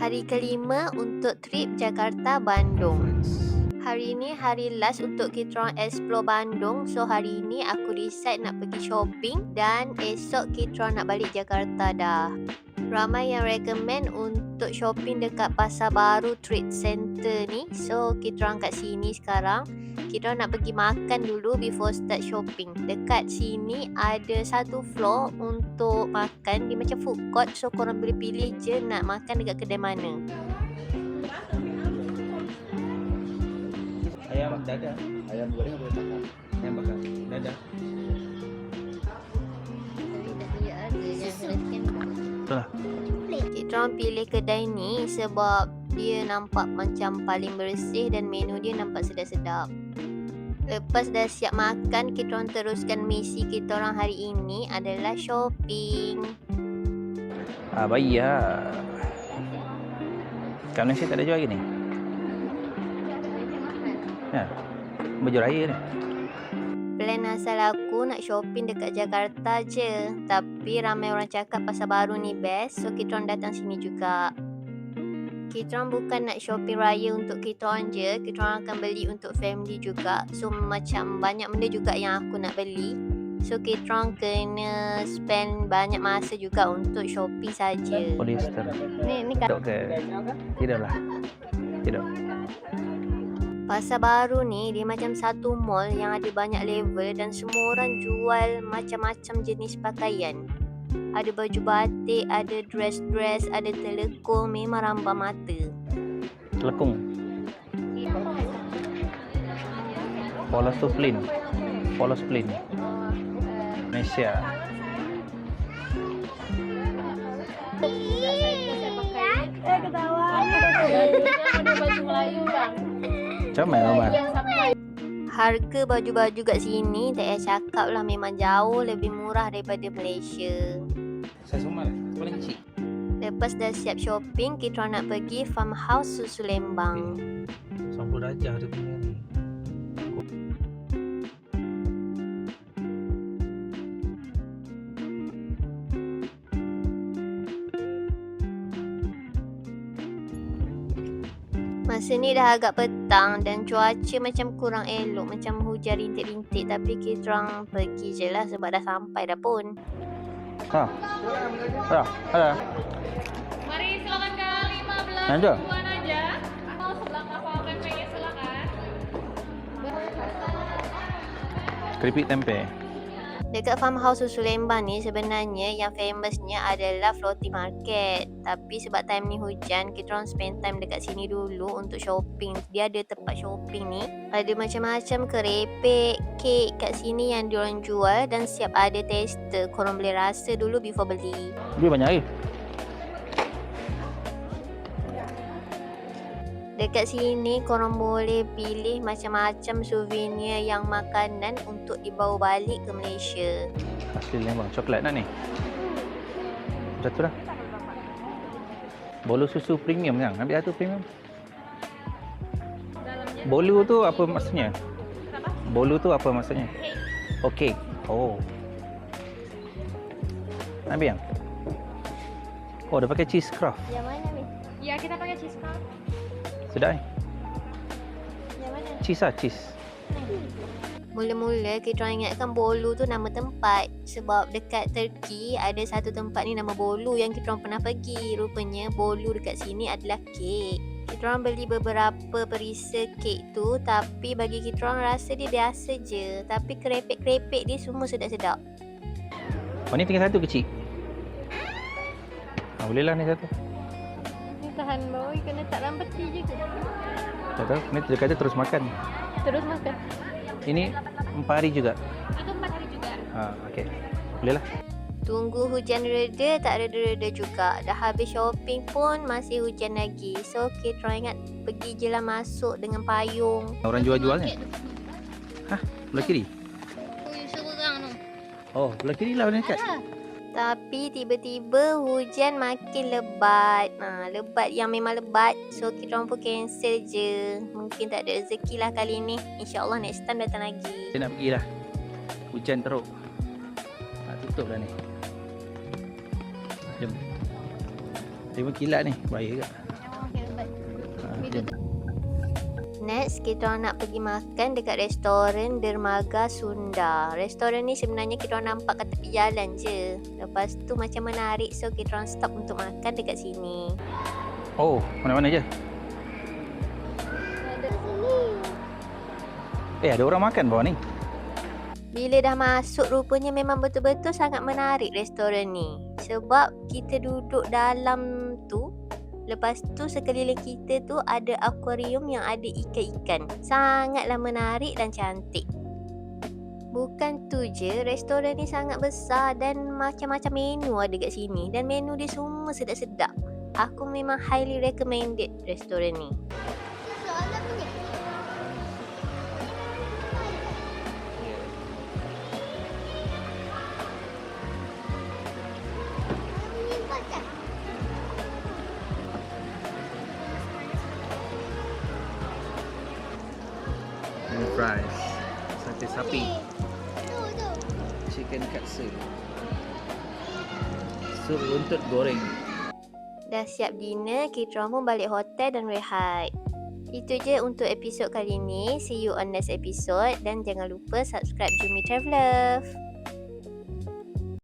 Hari kelima untuk trip Jakarta-Bandung. Hari ni hari last untuk kita orang explore Bandung. So hari ni aku decide nak pergi shopping dan esok kita orang nak balik Jakarta dah. Ramai yang recommend untuk shopping dekat Pasar Baru Trade Center ni. So kita orang kat sini sekarang. Kita orang nak pergi makan dulu before start shopping. Dekat sini ada satu floor untuk makan. Dia macam food court. So korang boleh pilih je nak makan dekat kedai mana. Ayam dada, ayam goreng boleh bakar, ayam bakar, dada. Betul lah. Kita orang pilih kedai ni sebab dia nampak macam paling bersih dan menu dia nampak sedap-sedap. Lepas dah siap makan, kita orang teruskan misi kita orang hari ini adalah shopping. Baik ya. Kat Malaysia tak ada jual lagi ni? Ya, baju raya ni. Plan asal aku nak shopping dekat Jakarta je. Tapi ramai orang cakap Pasar Baru ni best. So kita orang datang sini juga. Kita orang bukan nak shopping raya untuk kita orang je. Kita orang akan beli untuk family juga. So macam banyak benda juga yang aku nak beli. So kita orang kena spend banyak masa juga untuk shopping saja. Polyester. Ni kan. Tidak ke? Tidak lah. Tidak. Pasar Baru ni dia macam satu mall yang ada banyak level dan semua orang jual macam-macam jenis pakaian. Ada baju batik, ada dress-dress, ada telekung, memang rambah mata. Telekung. Polos tu plain. Polos plain. Malaysia. Ketawa. Ada baju Melayu bang. Macam mana bang? Harga baju-baju kat sini tak payah cakap lah, memang jauh lebih murah daripada Malaysia. Saya semua lah. Paling kecil. Lepas dah siap shopping, kita orang nak pergi farmhouse susu Lembang. 90 darjah dia punya ni. Masa ni dah agak petang dan cuaca macam kurang elok, macam hujan rintik-rintik. Tapi kita orang pergi je lah sebab dah sampai dah pun. Ada. Mari silakan Kak, 15 Yang tu? ribuan aja. Mau sebelah kapal pempeknya silakan. Keripik tempe. Dekat farmhouse susu Lembang ni sebenarnya yang famousnya adalah floating market. Tapi sebab time ni hujan, kita orang spend time dekat sini dulu untuk shopping. Dia ada tempat shopping ni. Ada macam-macam kerepek, kek kat sini yang diorang jual dan siap ada tester. Korang boleh rasa dulu before beli. Dia banyak air. Dekat sini korang boleh pilih macam-macam souvenir yang makanan untuk dibawa balik ke Malaysia. Asli Lembang. Coklat nak ni? Satu dah. Bolu susu premium kan? Ambil satu premium. Bolu tu apa maksudnya? Bolu tu apa maksudnya? Okey. Oh. Ambil yang? Oh, dia pakai cheese craft. Yang mana ni? Ya, kita pakai cheese craft. Sedap eh? Yang mana? Cheese lah, cheese. Mula-mula kita orang ingatkan Bolu tu nama tempat. Sebab dekat Turki ada satu tempat ni nama Bolu yang kita orang pernah pergi. Rupanya Bolu dekat sini adalah kek. Kita orang beli beberapa perisa kek tu. Tapi bagi kita orang rasa dia biasa je. Tapi kerepek-kerepek dia semua sedap-sedap. Oh, ni tinggal satu kecil. Boleh lah ni satu. Ni tahan bawah, kena tak dalam peti je ke? Tak tahu, ni dia kata terus makan. Terus makan. Ini 4 hari juga. Itu 4 hari juga. Okey. Boleh lah. Tunggu hujan reda, tak reda-reda juga. Dah habis shopping pun masih hujan lagi. So kita orang ingat pergi je lah masuk dengan payung. Orang jual-jualnya. Hah? Belah kiri? Seorang tu. Oh, belah kiri lah dekat. Tapi tiba-tiba hujan makin lebat. Lebat yang memang lebat. So kita orang pun cancel je. Mungkin tak ada rezeki lah kali ni. InsyaAllah next time datang lagi. Saya nak pergi lah. Hujan teruk. Nak tutup dah ni. Jom. Dia pun kilat ni. Bahaya ke? Jom. Next, kita orang nak pergi makan dekat restoran Dermaga Sunda. Restoran ni sebenarnya kita orang nampak kat tepi jalan je. Lepas tu macam menarik, so kita orang stop untuk makan dekat sini. Oh, mana-mana je? Ada sini. Ada orang makan bawah ni. Bila dah masuk, rupanya memang betul-betul sangat menarik restoran ni. Sebab kita duduk dalam tu, lepas tu sekeliling kita tu ada akuarium yang ada ikan-ikan. Sangatlah menarik dan cantik. Bukan tu je, restoran ni sangat besar dan macam-macam menu ada kat sini. Dan menu dia semua sedap-sedap. Aku memang highly recommended restoran ni. Soalan punya. Ini fries. Sate sapi. Chicken katsu. Sup runtut goreng. Dah siap dinner, kita orang pun balik hotel dan rehat. Itu je untuk episod kali ni. See you on next episode dan jangan lupa subscribe Jumi Traveler.